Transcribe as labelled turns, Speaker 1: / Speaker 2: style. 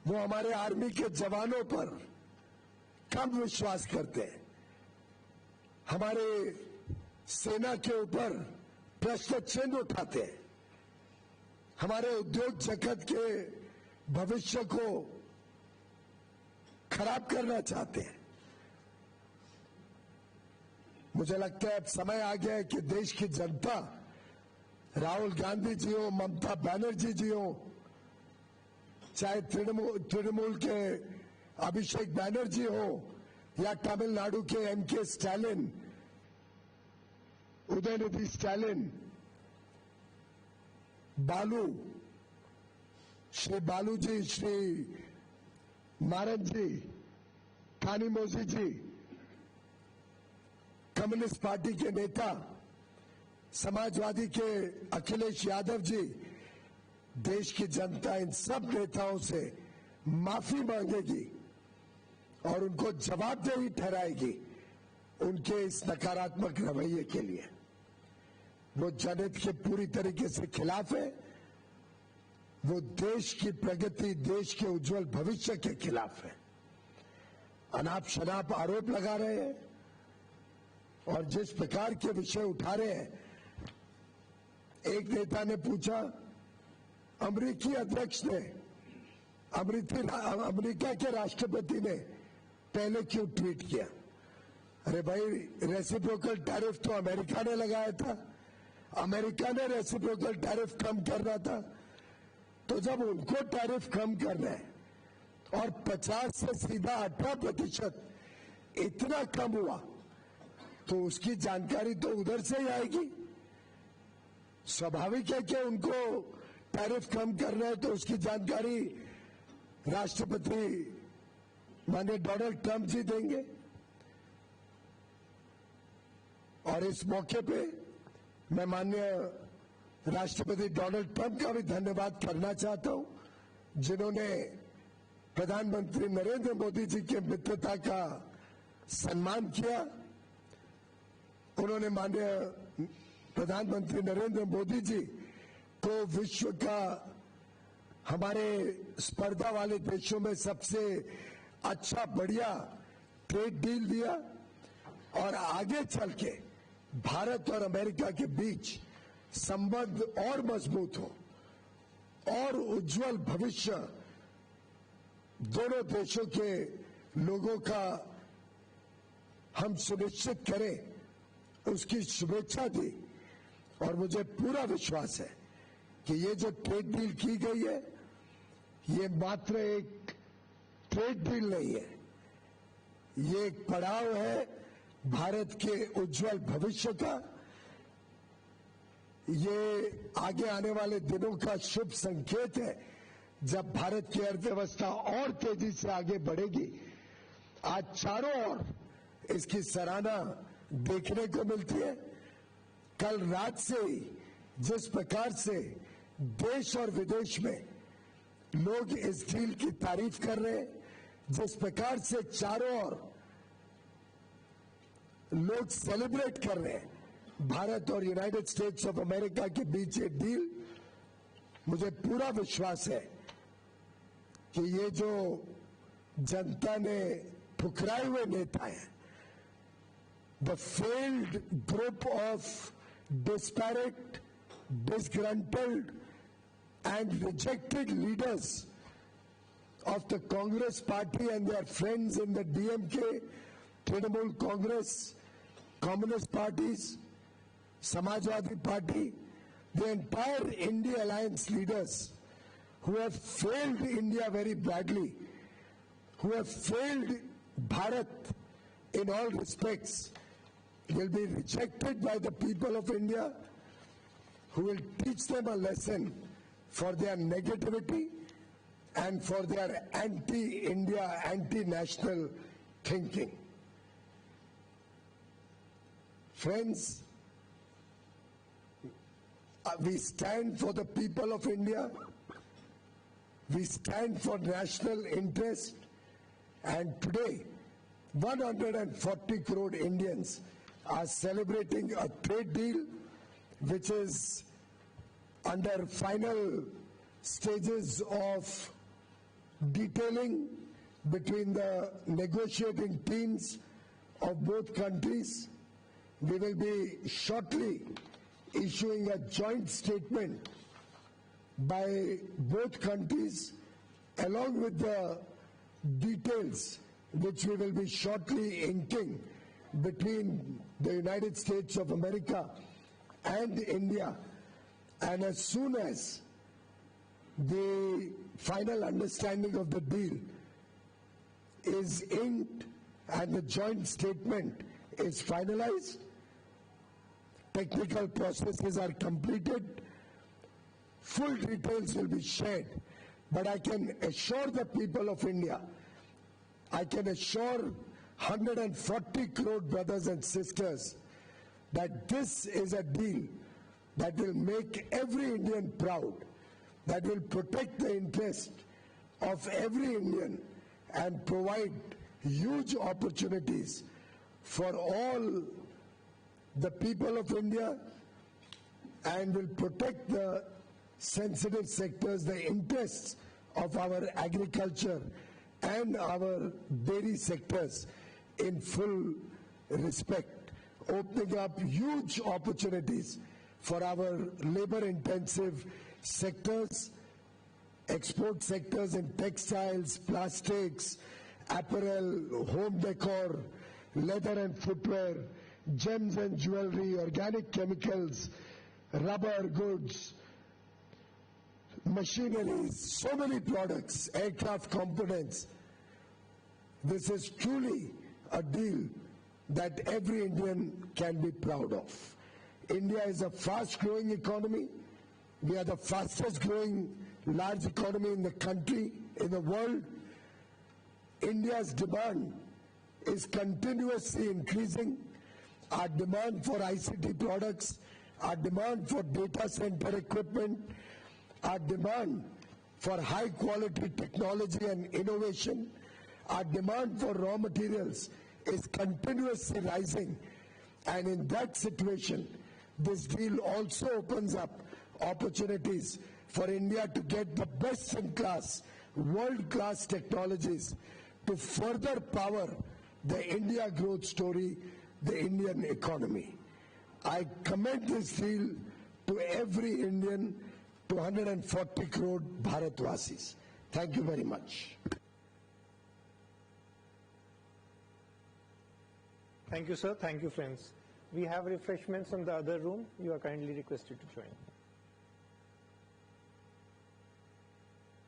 Speaker 1: वो हमारे आर्मी के जवानों पर कम विश्वास करते हैं, हमारे सेना के ऊपर प्रश्न चिन्ह उठाते हैं, हमारे उद्योग जगत के भविष्य को खराब करना चाहते हैं। मुझे लगता है अब समय आ गया है कि देश की जनता, राहुल गांधी जी हो, ममता बनर्जी जी हो, चाहे तृणमूल के अभिषेक बनर्जी हो या तमिलनाडु के एमके स्टालिन, उदयनिधि स्टालिन, श्री बालू जी, श्री मारन जी, कानीमोझी जी, कम्युनिस्ट पार्टी के नेता, समाजवादी के अखिलेश यादव जी, देश की जनता इन सब नेताओं से माफी मांगेगी और उनको जवाबदेही ठहराएगी उनके इस नकारात्मक रवैये के लिए। वो जनहित के पूरी तरीके से खिलाफ है, वो देश की प्रगति, देश के उज्जवल भविष्य के खिलाफ है। अनाप शनाप आरोप लगा रहे हैं और जिस प्रकार के विषय उठा रहे हैं, एक नेता ने पूछा, अमेरिकी अध्यक्ष ने, अमेरिका के राष्ट्रपति ने पहले क्यों ट्वीट किया? अरे भाई, रेसिप्रोकल टैरिफ तो अमेरिका ने लगाया था, अमेरिका ने रेसिप्रोकल टैरिफ कम करना था, तो जब उनको टैरिफ कम करना है और 50 से सीधा 18% इतना कम हुआ, तो उसकी जानकारी तो उधर से ही आएगी। स्वाभाविक है कि उनको टैरिफ कम करना है तो उसकी जानकारी राष्ट्रपति माननीय डोनाल्ड ट्रंप जी देंगे। और इस मौके पे मैं माननीय राष्ट्रपति डोनाल्ड ट्रंप का भी धन्यवाद करना चाहता हूं, जिन्होंने प्रधानमंत्री नरेंद्र मोदी जी के मित्रता का सम्मान किया। उन्होंने माननीय प्रधानमंत्री नरेंद्र मोदी जी को विश्व का, हमारे स्पर्धा वाले देशों में सबसे अच्छा, बढ़िया ट्रेड डील दिया और आगे चल के भारत और अमेरिका के बीच संबंध और मजबूत हो और उज्जवल भविष्य दोनों देशों के लोगों का हम सुनिश्चित करें, उसकी शुभेच्छा दी। और मुझे पूरा विश्वास है कि ये जो ट्रेड डील की गई है, ये मात्र एक ट्रेड डील नहीं है, ये एक पड़ाव है भारत के उज्जवल भविष्य का। ये आगे आने वाले दिनों का शुभ संकेत है, जब भारत की अर्थव्यवस्था और तेजी से आगे बढ़ेगी। आज चारों ओर इसकी सराहना देखने को मिलती है। कल रात से ही जिस प्रकार से देश और विदेश में लोग इस डील की तारीफ कर रहे हैं, जिस प्रकार से चारों ओर लोग सेलिब्रेट कर रहे हैं भारत और यूनाइटेड स्टेट्स ऑफ अमेरिका के बीच ये डील, मुझे पूरा विश्वास है कि ये जो जनता ने ठुकराए हुए नेता हैं, the failed group of disparate, disgruntled and rejected leaders of the Congress party and their friends in the DMK, Trinamool Congress, Communist parties, Samajwadi Party, the entire India Alliance leaders who have failed India very badly, who have failed Bharat in all respects, will be rejected by the people of India, who will teach them a lesson for their negativity and for their anti-India, anti-national thinking. Friends, we stand for the people of India, we stand for national interest, and today 140 crore Indians are celebrating a trade deal which is under final stages of detailing between the negotiating teams of both countries. We will be shortly issuing a joint statement by both countries along with the details which we will be shortly inking between the United States of America and India. And as soon as the final understanding of the deal is inked and the joint statement is finalized, technical processes are completed, full details will be shared. But I can assure the people of India, I can assure 140 crore brothers and sisters that this is a deal that will make every Indian proud, that will protect the interest of every Indian and provide huge opportunities for all the people of India and will protect the sensitive sectors, the interests of our agriculture and our dairy sectors in full respect, opening up huge opportunities for our labor-intensive sectors, export sectors in textiles, plastics, apparel, home decor, leather and footwear, gems and jewelry, organic chemicals, rubber goods, machineries, so many products, aircraft components. This is truly a deal that every Indian can be proud of. India is a fast-growing economy. We are the fastest growing large economy in the country, in the world. India's demand is continuously increasing. Our demand for ICT products, our demand for data center equipment, our demand for high quality technology and innovation, our demand for raw materials is continuously rising. And in that situation, this deal also opens up opportunities for India to get the best-in-class, world-class technologies to further power the India growth story, the Indian economy. I commend this deal to every Indian, to 140 crore Bharatvasis. Thank you very much.
Speaker 2: Thank you, sir. Thank you, friends. We have refreshments in the other room. You are kindly requested to join.